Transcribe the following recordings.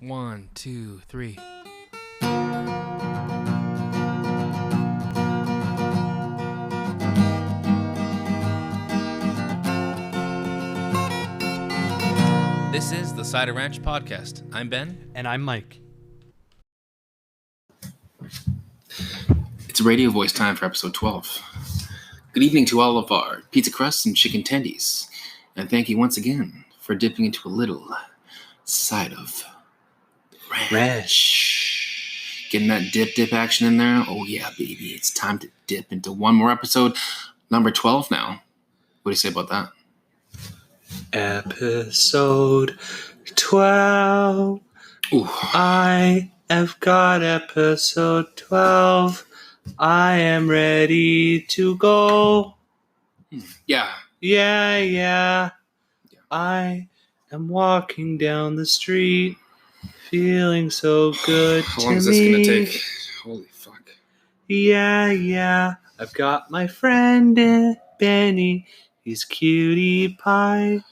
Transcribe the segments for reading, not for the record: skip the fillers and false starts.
1, 2, 3. This is the Cider Ranch Podcast. I'm Ben. And I'm Mike. It's radio voice time for episode 12. Good evening to all of our pizza crusts and chicken tendies. And thank you once again for dipping into a little side of ranch. Getting that dip action in there. Oh yeah, baby. It's time to dip into one more episode. Number 12 now. What do you say about that? Episode 12. Ooh. I have got episode 12. I am ready to go. Yeah. Yeah. I am walking down the street, feeling so good How to long is me. this gonna take? Holy fuck. Yeah. I've got my friend Benny. He's cutie pie.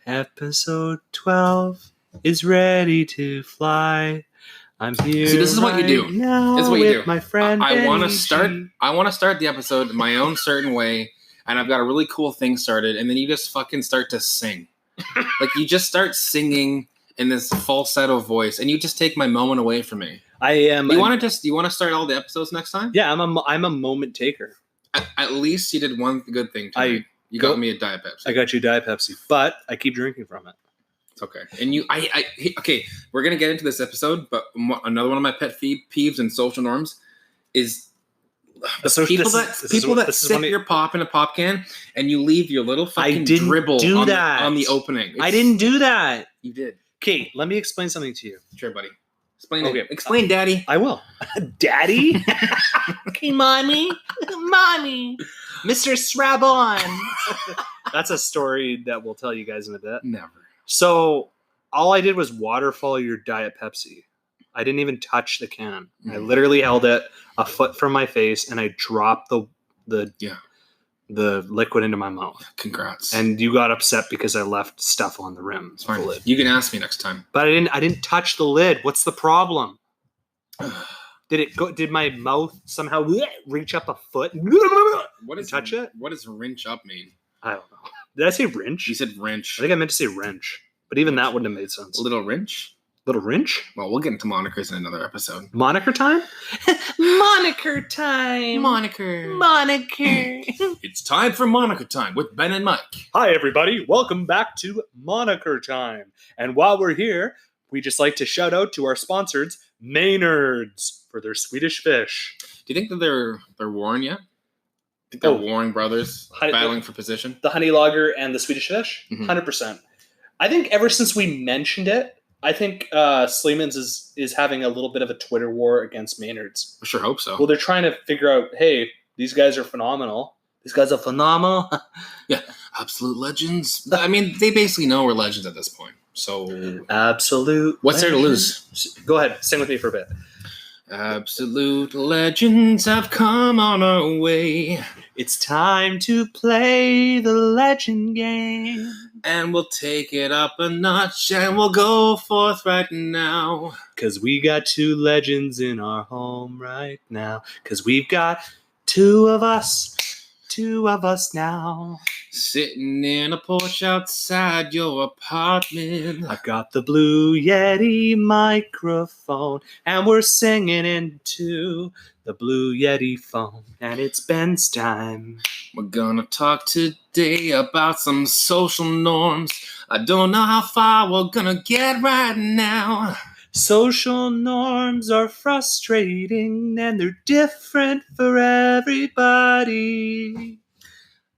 Episode 12 is ready to fly. I'm here. See, this is what you do. Now this is what you do. My friend I want to Benny. start the episode my own certain way, and I've got a really cool thing started, and then you just fucking start to sing. Like you just start singing in this falsetto voice, and you just take my moment away from me. I am. You want to start all the episodes next time? Yeah, I'm a moment taker. At least you did one good thing tonight. You got me a Diet Pepsi. I got you Diet Pepsi, but I keep drinking from it. It's okay. And okay, we're gonna get into this episode, but another one of my pet peeves and social norms is people that sip your pop in a pop can and you leave your little fucking dribble on the opening. I didn't do that. You did. Okay, let me explain something to you. Sure, buddy. Explain, Daddy. I will. Daddy? Okay, Mommy. Mr. Srabon. That's a story that we'll tell you guys in a bit. Never. So, all I did was waterfall your Diet Pepsi. I didn't even touch the can. I literally held it a foot from my face and I dropped the liquid into my mouth. Congrats. And you got upset because I left stuff on the rim. It's fine. You can ask me next time. But I didn't touch the lid. What's the problem? Did my mouth somehow reach up a foot? Touch it? What does wrench up mean? I don't know. Did I say wrench? You said wrench. I think I meant to say wrench. But even that wouldn't have made sense. Little wrench? Little wrench? Well, we'll get into monikers in another episode. Moniker time? Moniker time. Moniker. It's time for Moniker time with Ben and Mike. Hi, everybody. Welcome back to Moniker time. And while we're here, we just like to shout out to our sponsors, Maynard's, for their Swedish fish. Do you think that they're warring yet? I think they're warring brothers battling for position? The honey lager and the Swedish fish? 100%. I think ever since we mentioned it, I think Sleeman's is having a little bit of a Twitter war against Maynard's. I sure hope so. Well, they're trying to figure out, hey, these guys are phenomenal. These guys are phenomenal. Yeah, absolute legends. I mean, they basically know we're legends at this point. So, absolute. What's there to lose? Go ahead, sing with me for a bit. Absolute legends have come on our way. It's time to play the legend game. And we'll take it up a notch and we'll go forth right now. 'Cause we got two legends in our home right now. 'Cause we've got two of us now. Sitting in a porch outside your apartment. I've got the Blue Yeti microphone, and we're singing into the Blue Yeti phone, and it's Ben's time. We're gonna talk today about some social norms. I don't know how far we're gonna get right now. Social norms are frustrating, and they're different for everybody.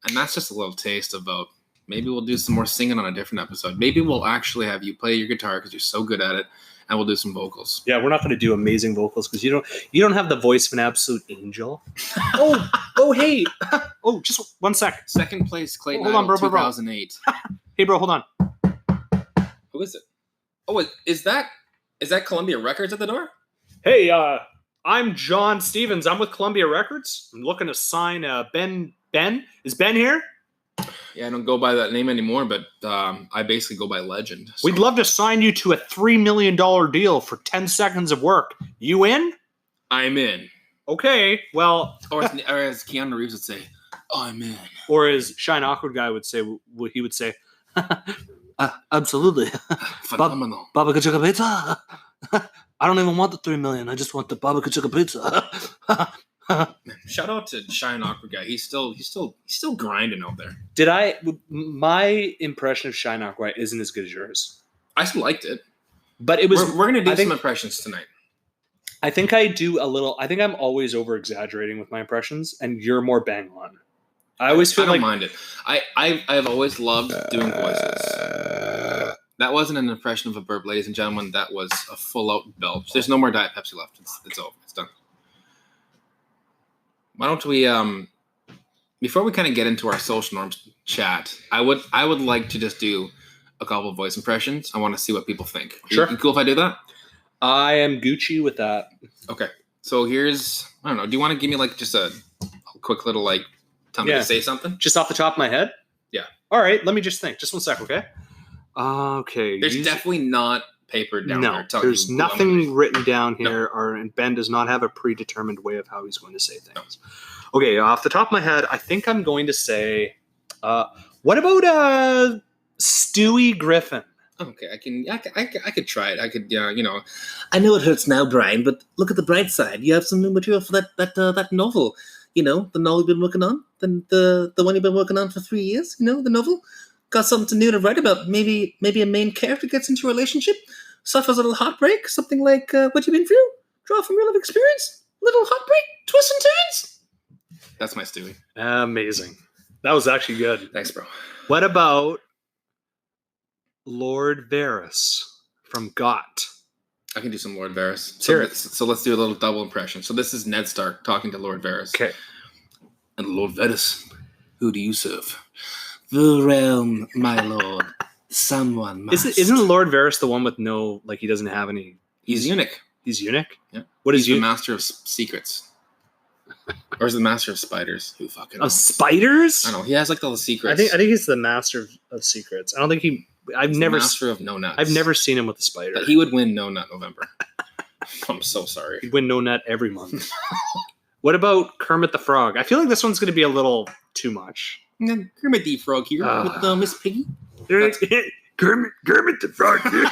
And that's just a little taste about maybe we'll do some more singing on a different episode. Maybe we'll actually have you play your guitar because you're so good at it, and we'll do some vocals. Yeah, we're not going to do amazing vocals because you don't have the voice of an absolute angel. Hey. Oh, just 1 sec. Second place, Clayton. Hold on, bro. 2008. Hey, bro, hold on. Who is it? Oh, is that Columbia Records at the door? Hey, I'm John Stevens. I'm with Columbia Records. I'm looking to sign Ben. Ben? Is Ben here? Yeah, I don't go by that name anymore, but I basically go by legend. So. We'd love to sign you to a $3 million deal for 10 seconds of work. You in? I'm in. Okay, well... Or as Keanu Reeves would say, I'm in. Or as Shine Awkward Guy would say, he would say, absolutely. Phenomenal. Baba Kachuka Pizza. I don't even want the $3 million. I just want the Baba Kachuka Pizza. Shout out to Shine Awkward Guy. He's still grinding out there. My impression of Shine Awkward Guy isn't as good as yours. I still liked it. But it was. We're gonna do some impressions tonight. I think I do a little. I think I'm always over exaggerating with my impressions, and you're more bang on. I always feel I don't mind it. I've always loved doing voices. That wasn't an impression of a burp, ladies and gentlemen. That was a full out belch. There's no more Diet Pepsi left. It's over. It's done. Why don't we before we kind of get into our social norms chat, I would like to just do a couple of voice impressions. I want to see what people think. Sure. You cool if I do that? I am Gucci with that. Okay. So here's, I don't know, do you want to give me like just a quick little like tell me to say something? Just off the top of my head? Yeah. All right, let me just think. Just 1 sec, okay? Okay. There's definitely not paper down there. No, there's nothing written down here, and Ben does not have a predetermined way of how he's going to say things. No. Okay, off the top of my head, I think I'm going to say, what about Stewie Griffin? Okay, I could try it. I could, I know it hurts now, Brian, but look at the bright side. You have some new material for that novel. The novel you've been working on, the one you've been working on for 3 years. The novel. Got something new to write about. Maybe a main character gets into a relationship, suffers a little heartbreak, something like what you've been through. Draw from real life experience. Little heartbreak, twists and turns. That's my Stewie. Amazing. That was actually good. Thanks, bro. What about Lord Varys from GOT? I can do some Lord Varys. So let's do a little double impression. So this is Ned Stark talking to Lord Varys. Okay. And Lord Varys, who do you serve? The realm, my lord. Someone must. Isn't Lord Varys the one with no, like, he doesn't have any... He's eunuch. He's eunuch? Yeah. He's the master of secrets. Or is the master of spiders? Who fucking knows? Of spiders? I don't know. He has like all the secrets. I think he's the master of secrets. I don't think he... He's the master of no nuts. I've never seen him with a spider. But he would win No Nut November. I'm so sorry. He'd win No Nut every month. What about Kermit the Frog? I feel like this one's going to be a little too much. Kermit the Frog here with Miss Piggy. Kermit the Frog here.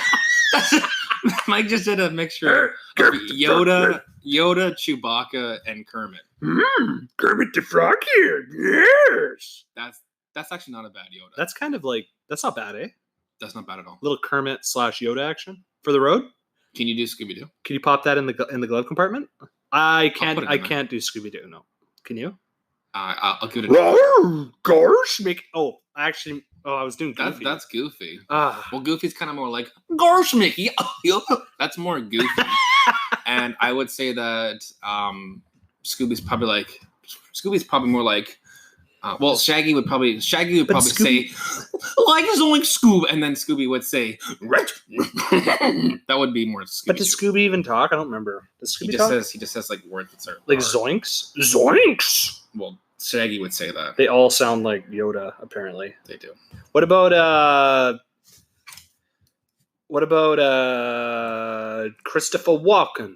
Mike just did a mixture of Yoda, Chewbacca, and Kermit. Kermit the Frog here. Yes. That's actually not a bad Yoda. That's kind of like, that's not bad, eh? That's not bad at all. Little Kermit / Yoda action for the road. Can you do Scooby-Doo? Can you pop that in the glove compartment? I can't do Scooby-Doo. No. Can you? I'll give it a Gosh, I was doing Goofy. That's Goofy. Well, Goofy's kind of more like, Gosh, Mickey. That's more Goofy. And I would say that Scooby's probably more like, Shaggy would probably say, like Zoink Scoob, and then Scooby would say, right. That would be more Scooby. But does Scooby even talk? I don't remember. Does Scooby talk? He just says like words that are like zoinks. Zoinks. Well, Shaggy would say that. They all sound like Yoda, apparently. They do. What about Christopher Walken?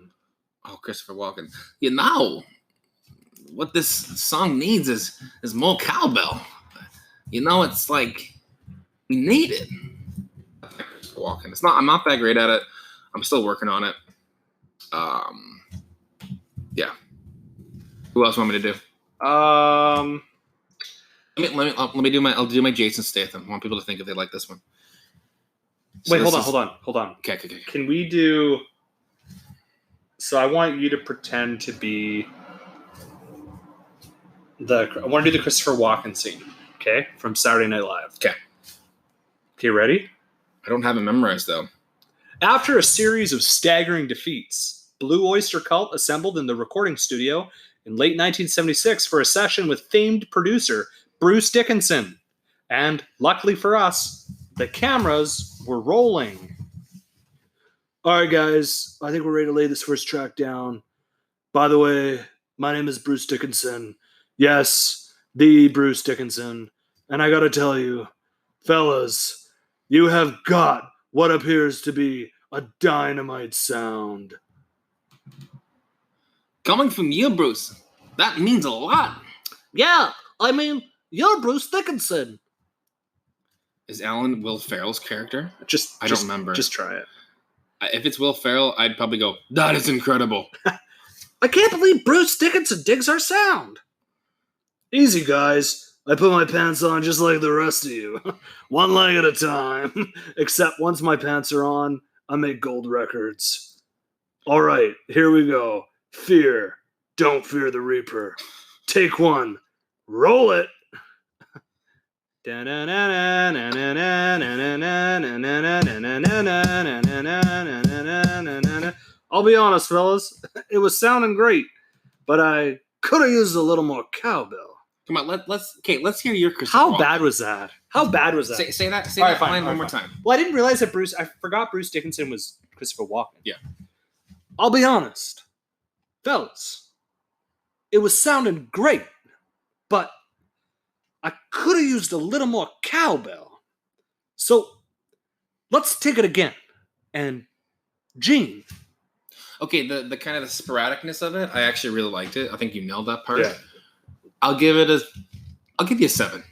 Oh, Christopher Walken. What this song needs is more cowbell. It's like we need it. Walking. I'm not that great at it. I'm still working on it. Yeah. Who else want me to do? I'll do my Jason Statham. I want people to think if they like this one. Wait, hold on. Okay. Can we do? So I want you to pretend to be I want to do the Christopher Walken scene, okay, from Saturday Night Live. Okay, ready? I don't have it memorized, though. After a series of staggering defeats, Blue Oyster Cult assembled in the recording studio in late 1976 for a session with famed producer Bruce Dickinson. And luckily for us, the cameras were rolling. All right, guys, I think we're ready to lay this first track down. By the way, my name is Bruce Dickinson. Yes, the Bruce Dickinson. And I gotta tell you, fellas, you have got what appears to be a dynamite sound. Coming from you, Bruce, that means a lot. Yeah, I mean, you're Bruce Dickinson. Is Alan Will Ferrell's character? I don't remember. Just try it. If it's Will Ferrell, I'd probably go, that is incredible. I can't believe Bruce Dickinson digs our sound. Easy, guys. I put my pants on just like the rest of you. One leg at a time. Except once my pants are on, I make gold records. All right, here we go. Fear. Don't fear the Reaper. Take one. Roll it. I'll be honest, fellas. It was sounding great, but I could have used a little more cowbell. Come on, let's hear your Christopher How Walken. bad was that? How bad was that? Say that line one more time. Well, I didn't realize that I forgot Bruce Dickinson was Christopher Walken. Yeah. I'll be honest, fellas. It was sounding great, but I could have used a little more cowbell. So let's take it again. And Gene. Okay, the kind of the sporadicness of it, I actually really liked it. I think you nailed that part. Yeah. I'll give you a 7. I'll give you a 7.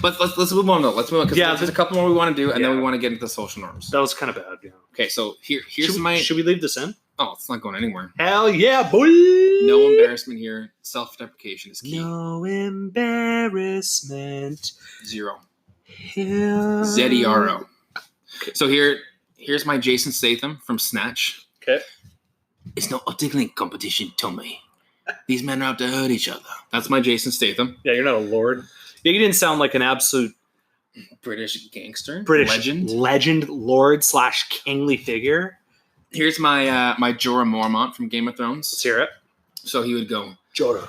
Let's move on though. Let's move on because there's a couple more we want to do, and then we want to get into the social norms. That was kind of bad. Yeah. Okay, so here's Should we leave this in? Oh, it's not going anywhere. Hell yeah, boy! No embarrassment here. Self-deprecation is key. No embarrassment. 0. Hell. ZERO. Okay. So here's my Jason Statham from Snatch. Okay. It's no tickling competition, Tommy. These men are out to hurt each other. That's my Jason Statham. Yeah, you're not a lord. Yeah, you didn't sound like an absolute British gangster. British legend, lord / kingly figure. Here's my my Jorah Mormont from Game of Thrones. Let's hear it. So he would go, Jorah.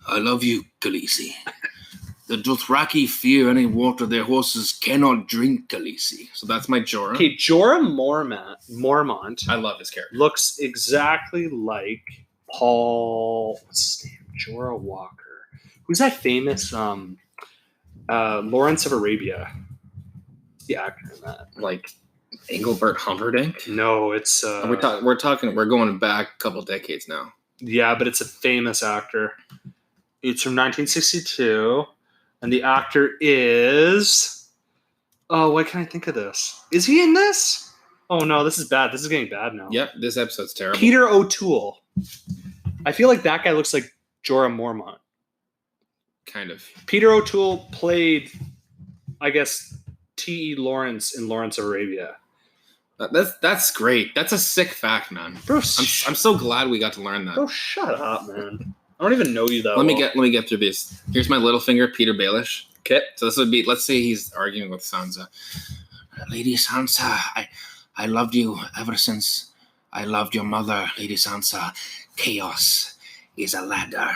I love you, Khaleesi. The Dothraki fear any water their horses cannot drink, Khaleesi. So that's my Jorah. Okay, Jorah Mormont. I love his character. Looks exactly like Paul. What's his name? Jorah Walker. Who's that famous Lawrence of Arabia? The actor in that. Like Engelbert Humperdinck? No, it's we're going back a couple decades now. Yeah, but it's a famous actor. It's from 1962, and the actor is. Oh, why can't I think of this? Is he in this? Oh no, this is bad. This is getting bad now. Yep, this episode's terrible. Peter O'Toole. I feel like that guy looks like Jorah Mormont. Kind of. Peter O'Toole played, I guess, T.E. Lawrence in Lawrence of Arabia. That's great. That's a sick fact, man. Bro, I'm so glad we got to learn that. Bro, shut up, man. I don't even know you that Let me get through this. Here's my little finger, Peter Baelish. Okay. So this would be, let's say he's arguing with Sansa. Lady Sansa, I loved you ever since I loved your mother, Lady Sansa. Chaos is a ladder.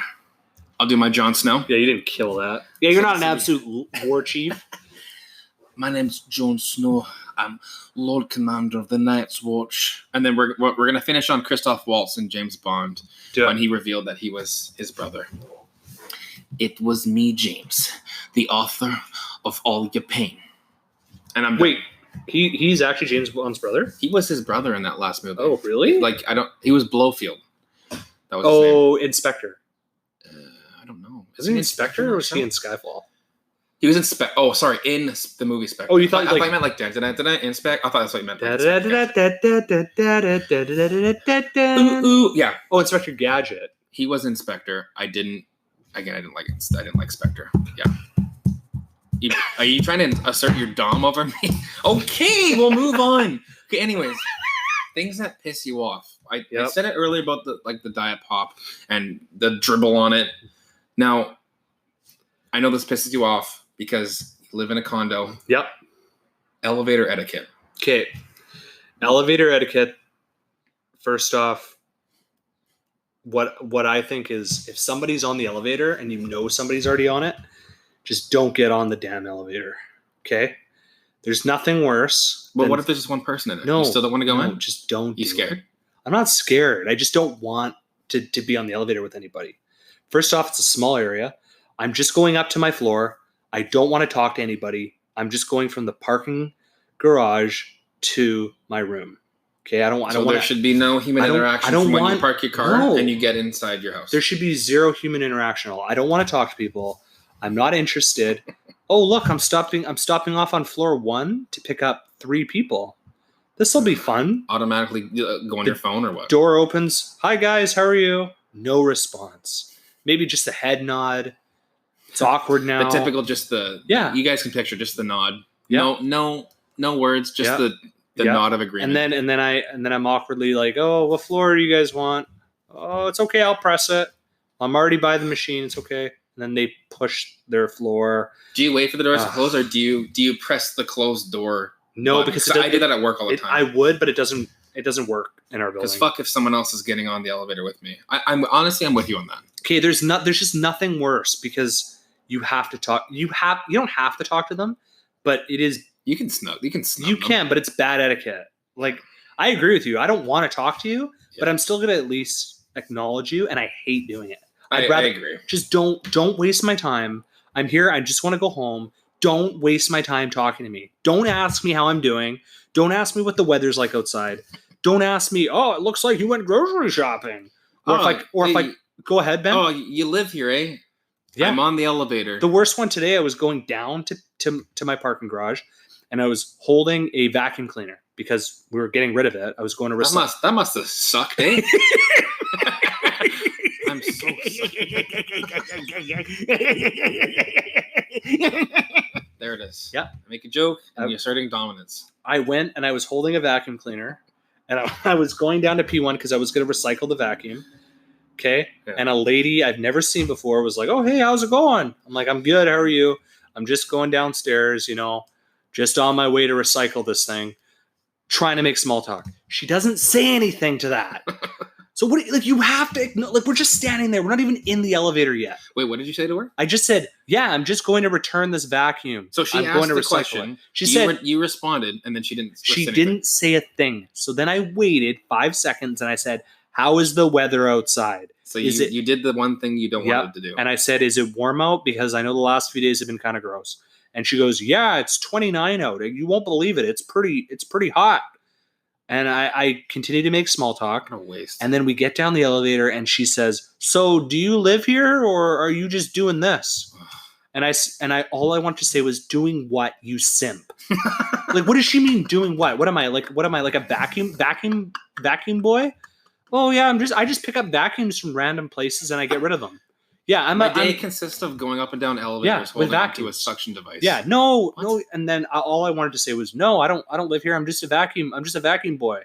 I'll do my Jon Snow. Yeah, you didn't kill that. Yeah, you're not an absolute war chief. My name's Jon Snow. I'm Lord Commander of the Night's Watch. And then we're gonna finish on Christoph Waltz and James Bond when he revealed that he was his brother. It was me, James, the author of all your pain. And I'm wait. He's actually James Bond's brother? He was his brother in that last movie. Oh, really? He was Blofeld. That was his name. Inspector. I don't know. Isn't he Inspector or was he in Skyfall? He was in in the movie Spectre. Oh, you thought I thought you meant like Inspect. I thought that's what you meant. Ooh, yeah. Oh, Inspector Gadget. He was Inspector. I didn't like it. I didn't like Spectre. Yeah. Are you trying to assert your dom over me? Okay, we'll move on. Okay, anyways, things that piss you off. I said it earlier about the diet pop and the dribble on it. Now, I know this pisses you off because you live in a condo. Yep. Elevator etiquette. Okay. Elevator etiquette. First off, what I think is if somebody's on the elevator and you know somebody's already on it, just don't get on the damn elevator. Okay? There's nothing worse. But what if there's just one person in it? No. You still don't want to go in? Just don't. You scared? I'm not scared. I just don't want to be on the elevator with anybody. First off, it's a small area. I'm just going up to my floor. I don't want to talk to anybody. I'm just going from the parking garage to my room. Okay, I don't want. There should be no human interaction from when you park your car and you get inside your house. There should be zero human interaction at all. I don't want to talk to people. I'm not interested. Oh, look, I'm stopping off on floor 1 to pick up 3 people. This will be fun. Automatically go on your phone or what? Door opens. Hi guys, how are you? No response. Maybe just a head nod. It's awkward now. The typical, just the You guys can picture just the nod. Yeah. No words. Just the nod of agreement. And then I'm awkwardly like, oh, what floor do you guys want? Oh, it's okay. I'll press it. I'm already by the machine. It's okay. And then they push their floor. Do you wait for the doors to close, or do you press the closed door? No, because I do that at work all the time. I would, but it doesn't work in our building. Because fuck if someone else is getting on the elevator with me. I'm honestly with you on that. Okay, there's just nothing worse because you have to talk. You don't have to talk to them, but it is. You can snug. You can, but it's bad etiquette. Like, I agree with you. I don't want to talk to you, but I'm still gonna at least acknowledge you, and I hate doing it. I agree. Just don't waste my time. I'm here. I just want to go home. Don't waste my time talking to me. Don't ask me how I'm doing. Don't ask me what the weather's like outside. Don't ask me, oh, it looks like you went grocery shopping. Or if I go ahead, Ben. Oh, you live here, eh? Yeah. I'm on the elevator. The worst one today, I was going down to my parking garage, and I was holding a vacuum cleaner because we were getting rid of it. I was going to recycle. That must have sucked, eh? I'm so sorry. There it is. Yeah. I make a joke, and you're asserting dominance. I went and I was holding a vacuum cleaner, and I was going down to P1 because I was going to recycle the vacuum. Okay. Yeah. And a lady I've never seen before was like, oh, hey, how's it going? I'm like, I'm good. How are you? I'm just going downstairs, just on my way to recycle this thing, trying to make small talk. She doesn't say anything to that. So you have to, we're just standing there. We're not even in the elevator yet. Wait, what did you say to her? I just said, yeah, I'm just going to return this vacuum. So she asked the question. She said, you responded, and then she didn't. She didn't say a thing. So then I waited 5 seconds, and I said, how is the weather outside? So you did the one thing you don't want to do. And I said, is it warm out? Because I know the last few days have been kind of gross. And she goes, yeah, it's 29 out. You won't believe it. It's pretty hot. And I continue to make small talk. What a waste. And then we get down the elevator, and she says, so do you live here, or are you just doing this? And I all I want to say was, doing what, you simp? Like, what does she mean, doing what? What am I, like a vacuum boy? Oh yeah, I just pick up vacuums from random places and I get rid of them. Yeah, my day consists of going up and down elevators holding onto a suction device. Yeah, no. And then all I wanted to say was, no, I don't live here. I'm just a vacuum boy.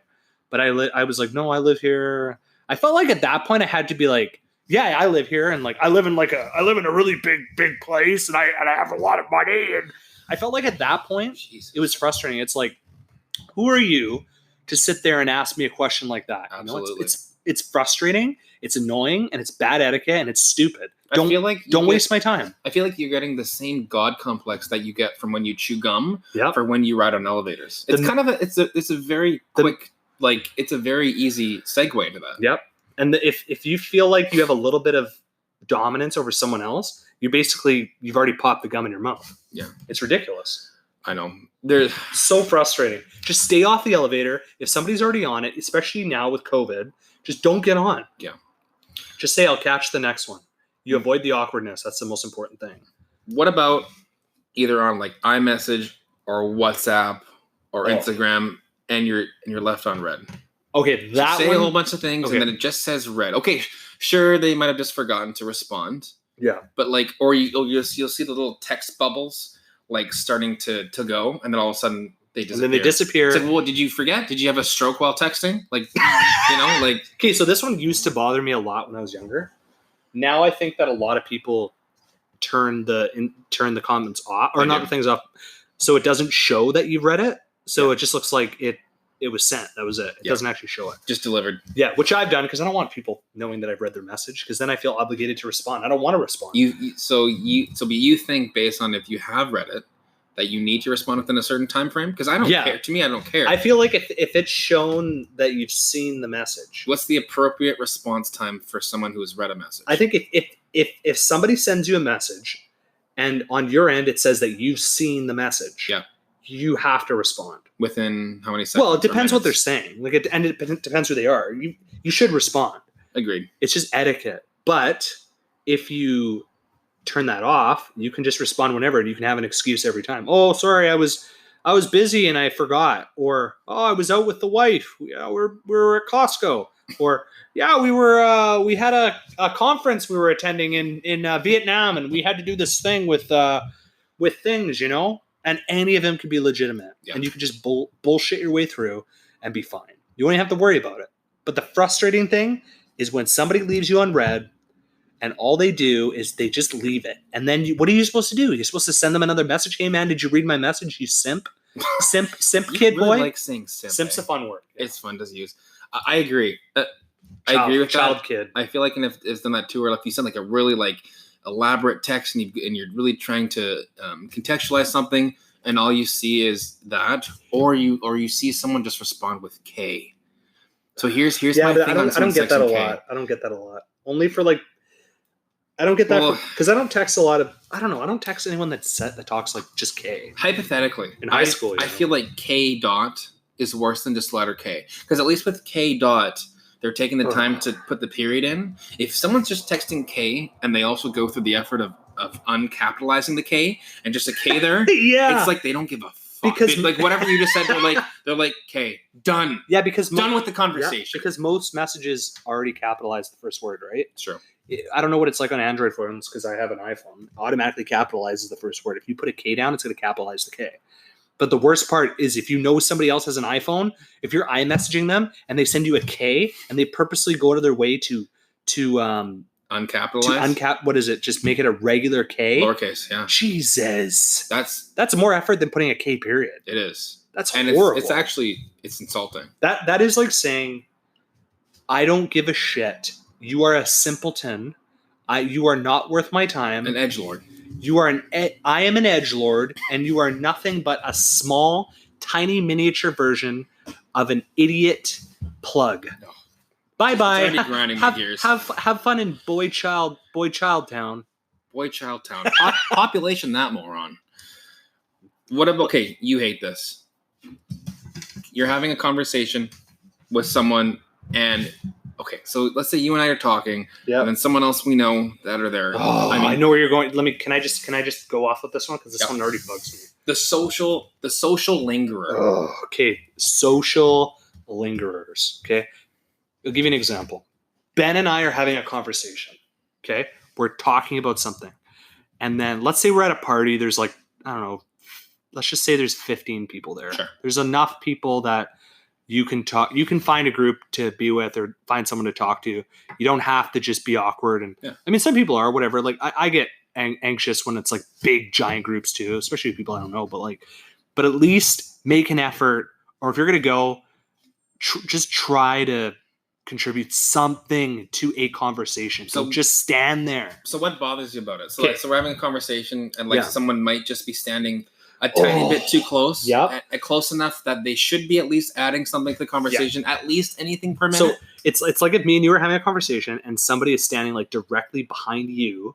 But I was like, no, I live here. I felt like at that point I had to be like, yeah, I live here, and like I live in a really big place, and I have a lot of money, and I felt like at that point it was frustrating. It's like, who are you to sit there and ask me a question like that? Absolutely. It's frustrating, it's annoying, and it's bad etiquette, and it's stupid. Don't waste my time. I feel like you're getting the same God complex that you get from when you chew gum for when you ride on elevators. It's a very quick, it's a very easy segue to that. Yep. And if you feel like you have a little bit of dominance over someone else, you've already popped the gum in your mouth. Yeah. It's ridiculous. I know. They're so frustrating. Just stay off the elevator. If somebody's already on it, especially now with COVID, just don't get on. Yeah. Just say, I'll catch the next one. You avoid the awkwardness. That's the most important thing. What about either on like iMessage or WhatsApp or Instagram and you're left on red? Okay, that say a whole bunch of things and then it just says red. Okay, sure, they might have just forgotten to respond. Yeah. But you'll see the little text bubbles starting to go, and then all of a sudden they disappear. And then they disappear. It's like, well, did you forget? Did you have a stroke while texting? Okay, so this one used to bother me a lot when I was younger. Now I think that a lot of people turn the comments off, or not the things off, so it doesn't show that you've read it. So it just looks like it was sent. That was it. It doesn't actually show it. Just delivered. Yeah, which I've done because I don't want people knowing that I've read their message, because then I feel obligated to respond. I don't want to respond. You think based on if you have read it that you need to respond within a certain time frame? Because I don't care. To me, I don't care. I feel like if it's shown that you've seen the message. What's the appropriate response time for someone who has read a message? I think if somebody sends you a message and on your end it says that you've seen the message, you have to respond within how many seconds. Well, it depends what they're saying. Like, and it depends who they are. You should respond. Agreed. It's just etiquette. But if you turn that off, you can just respond whenever, and you can have an excuse every time. Oh, sorry, I was busy and I forgot. Or, oh, I was out with the wife. Yeah, we were at Costco. Or, yeah, we had a conference we were attending in Vietnam, and we had to do this thing with things, you know. And any of them could be legitimate, and you can just bullshit your way through and be fine. You don't even have to worry about it. But the frustrating thing is when somebody leaves you on red, and all they do is they just leave it. And then what are you supposed to do? You're supposed to send them another message. Hey, man, did you read my message? You simp kid really boy. Like saying simp. Simp's a fun word. It's fun to use. I agree. I agree with child that. Kid. I feel like if it's done that too, or like you send like a really like elaborate text and you're really trying to contextualize something, and all you see is that, or you see someone just respond with K. So here's my thing. I don't get that a lot. I don't get that a lot. Only for like, I don't get that because I don't text a lot of. I don't know. I don't text anyone that talks like just K. Hypothetically, in high school, I feel like K dot is worse than just letter K, because at least with K dot, they're taking the time to put the period in. If someone's just texting K and they also go through the effort of uncapitalizing the K and just a K there, it's like they don't give a fuck. Because like whatever you just said, they're like K, done. Yeah, because done with the conversation. Yeah, because most messages already capitalize the first word, right? Sure. I don't know what it's like on Android phones because I have an iPhone. It automatically capitalizes the first word. If you put a K down, it's going to capitalize the K. But the worst part is if you know somebody else has an iPhone, if you're iMessaging them and they send you a K and they purposely go to their way to uncapitalize, what is it? Just make it a regular K, lowercase. Yeah. Jesus, that's more effort than putting a K period. It is. That's horrible. It's insulting. That is like saying, I don't give a shit. You are a simpleton. You are not worth my time. An edgelord. I am an edgelord, and you are nothing but a small, tiny miniature version of an idiot plug. No. Bye bye. It's already grinding my gears. Have fun in Boy Child Town. Boy Child Town. Population that moron. What about? Okay, you hate this. You're having a conversation with someone, and okay, so let's say you and I are talking, and then someone else we know that are there. Oh, I know where you're going. Can I just go off with this one because this one already bugs me. The social lingerer. Oh, okay, social lingerers. Okay, I'll give you an example. Ben and I are having a conversation. Okay, we're talking about something, and then let's say we're at a party. There's like, I don't know. Let's just say there's 15 people there. Sure. There's enough people that you can talk. You can find a group to be with or find someone to talk to. You don't have to just be awkward. And I mean, some people are, whatever. Like I get anxious when it's like big giant groups too, especially people I don't know. But at least make an effort. Or if you're gonna go, just try to contribute something to a conversation. So just stand there. So what bothers you about it? So so we're having a conversation, and someone might just be standing a tiny bit too close, close enough that they should be at least adding something to the conversation, at least anything per minute. So it's like if me and you were having a conversation and somebody is standing like directly behind you,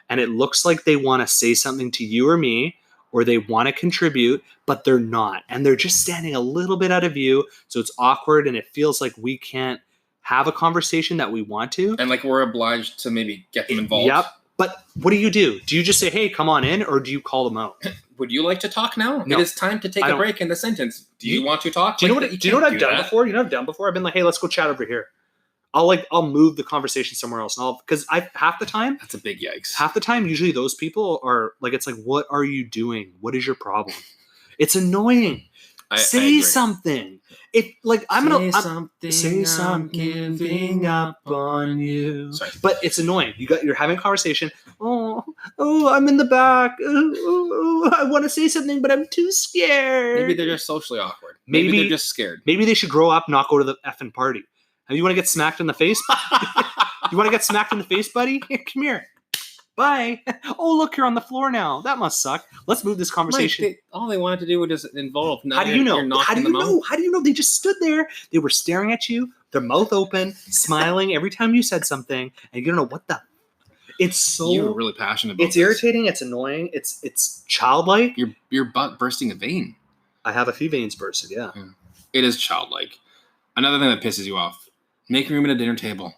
and it looks like they want to say something to you or me, or they want to contribute, but they're not, and they're just standing a little bit out of view, so it's awkward, and it feels like we can't have a conversation that we want to, and like we're obliged to maybe get them involved. Yep. But what do? Do you just say, hey, come on in, or do you call them out? Would you like to talk now? No. It is time to take a break in the sentence. Do you want to talk? Do you know what I've done before? You know what I've done before? I've been like, hey, let's go chat over here. I'll move the conversation somewhere else. And because half the time. That's a big yikes. Half the time, usually those people are like, it's like, what are you doing? What is your problem? It's annoying. Say something. Say something. Giving up on you. Sorry. But it's annoying. You're having a conversation. Oh, I'm in the back. I want to say something, but I'm too scared. Maybe they're just socially awkward. Maybe they're just scared. Maybe they should grow up, not go to the effing party. You want to get smacked in the face? You want to get smacked in the face, buddy? Here, come here. Bye. Oh, look, you're on the floor now. That must suck. Let's move this conversation. Mike, all they wanted to do was just involve. How do you know? How do you know? They just stood there. They were staring at you, their mouth open, smiling every time you said something, and you don't know what the. You're really passionate about it's irritating, it's annoying, it's childlike. Your butt bursting a vein. I have a few veins bursted, yeah. It is childlike. Another thing that pisses you off. Making room at a dinner table.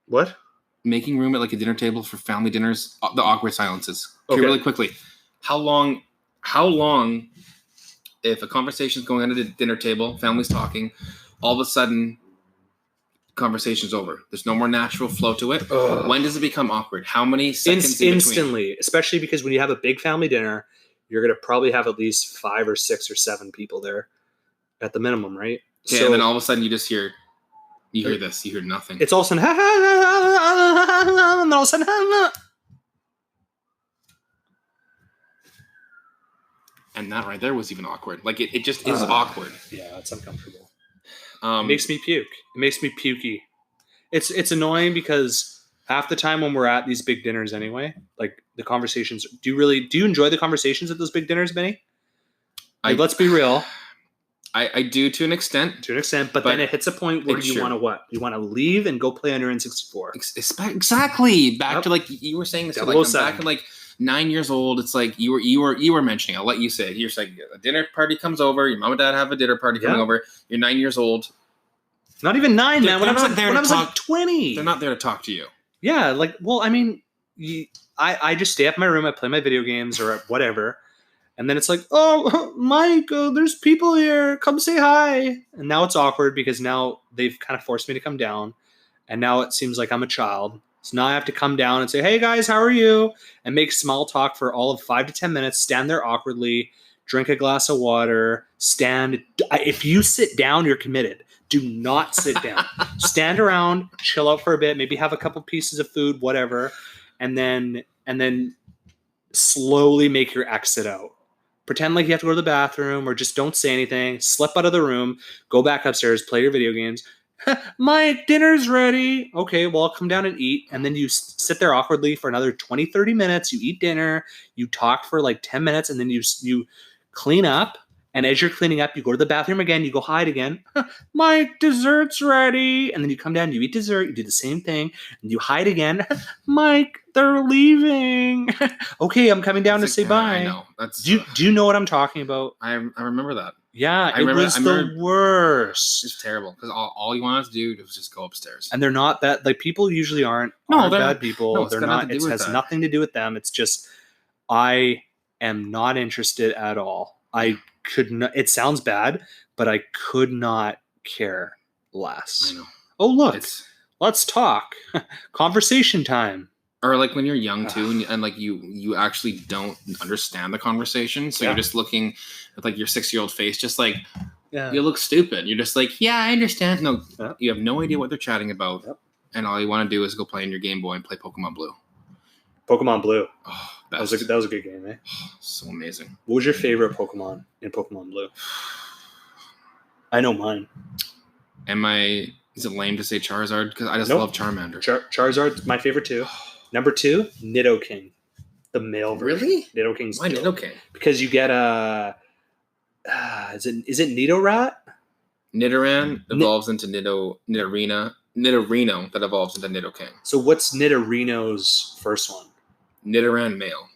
What? Making room at like a dinner table for family dinners. The awkward silences. Okay, Okay. really quickly. How long if a conversation's going on at a dinner table, family's talking, all of a sudden conversation's over. There's no more natural flow to it. Ugh. When does it become awkward? How many seconds instantly, especially because when you have a big family dinner, you're going to probably have at least 5 or 6 or 7 people there at the minimum, right? Okay, so, and then all of a sudden you hear this, you hear nothing. It's all of a sudden, and all of a sudden, and that right there was even awkward. Like it just is awkward. Yeah, it's uncomfortable. It makes me puke. It makes me pukey. It's annoying because half the time when we're at these big dinners anyway, like the conversations. Do you enjoy the conversations at those big dinners, Benny? Like, let's be real. I do to an extent. But then it hits a point where you want to what? You want to leave and go play on your N64. Exactly. Back to like you were saying this. Like I'm back in like 9 years old. It's like you were mentioning. I'll let you say it. You're like a dinner party comes over. Your mom and dad have a dinner party coming over. You're 9 years old. Not even 9, man. When I was like 20. They're not there to talk to you. Yeah, like, well, I mean, I just stay up in my room. I play my video games or whatever. And then it's like, oh, Mike, there's people here. Come say hi. And now it's awkward because now they've kind of forced me to come down. And now it seems like I'm a child. So now I have to come down and say, hey, guys, how are you? And make small talk for all of 5 to 10 minutes. Stand there awkwardly. Drink a glass of water. Stand. If you sit down, you're committed. Do not sit down. Stand around. Chill out for a bit. Maybe have a couple pieces of food, whatever. And then slowly make your exit out. Pretend like you have to go to the bathroom or just don't say anything. Slip out of the room. Go back upstairs. Play your video games. Mike, dinner's ready. Okay, well, I'll come down and eat. And then you sit there awkwardly for another 20, 30 minutes. You eat dinner. You talk for like 10 minutes. And then you clean up. And as you're cleaning up, you go to the bathroom again. You go hide again. Mike, dessert's ready. And then you come down, you eat dessert. You do the same thing. And you hide again. Mike, they're leaving. Okay, I'm coming down to say bye. I know. Do you know what I'm talking about? I remember that. Yeah, it was the worst. It's terrible because all you wanted to do was just go upstairs. And they're not bad. Like, people usually aren't bad people. No, they're not. It has nothing to do with them. It's just I am not interested at all. I could not. It sounds bad, but I could not care less. I know. Oh, look, let's talk. Conversation time. Or like when you're young too, and like you actually don't understand the conversation, so you're just looking with like your 6-year-old face, just like you look stupid. You're just like, yeah, I understand. No, you have no idea what they're chatting about, and all you want to do is go play on your Game Boy and play Pokemon Blue. Pokemon Blue. Oh, that was a good game, eh? So amazing. What was your favorite Pokemon in Pokemon Blue? I know mine. Is it lame to say Charizard? Because I just love Charmander. Charizard's my favorite too. Number 2, Nidoking, the male version. Really? Nidoking's why Nidoking? Because you get a is it Nidorat? Nidoran evolves into Nidorino that evolves into Nidoking. So what's Nidorino's first one? Nidoran male.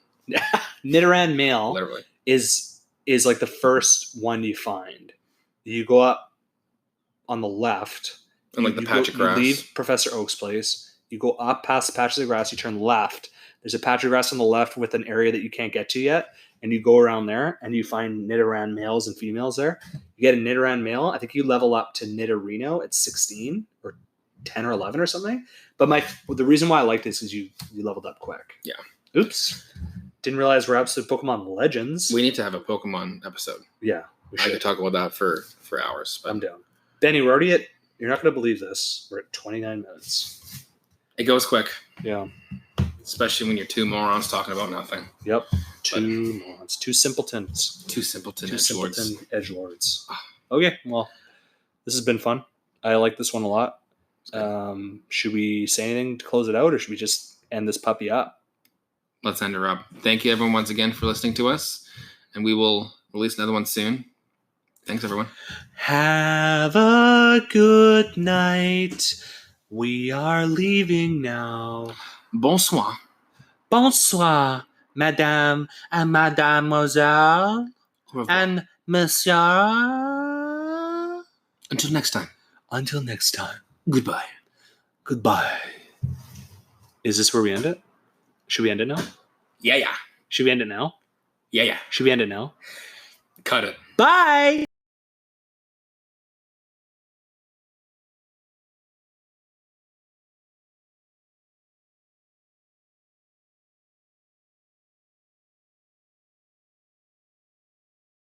Nidoran male literally is like the first one you find. You go up on the left and like the patch of grass. You leave Professor Oak's place. You go up past the patches of grass, you turn left. There's a patch of grass on the left with an area that you can't get to yet. And you go around there and you find Nidoran males and females there. You get a Nidoran male. I think you level up to Nidorino at 16 or 10 or 11 or something. But the reason why I like this is you leveled up quick. Yeah. Oops. Didn't realize we're episode Pokemon Legends. We need to have a Pokemon episode. Yeah. We should. I could talk about that for hours. But I'm down. Benny, we're already at, you're not going to believe this. We're at 29 minutes. It goes quick. Yeah. Especially when you're two morons talking about nothing. Yep. Two morons. Two simpletons. Two simpleton edgelords. Okay. Well, this has been fun. I like this one a lot. Should we say anything to close it out, or should we just end this puppy up? Let's end it, Rob. Thank you, everyone, once again for listening to us. And we will release another one soon. Thanks, everyone. Have a good night. We are leaving now. Bonsoir. Bonsoir, Madame and Mademoiselle and Monsieur. Until next time. Until next time. Goodbye. Goodbye. Is this where we end it? Should we end it now? Yeah. Should we end it now? Yeah. Should we end it now? Cut it. Bye.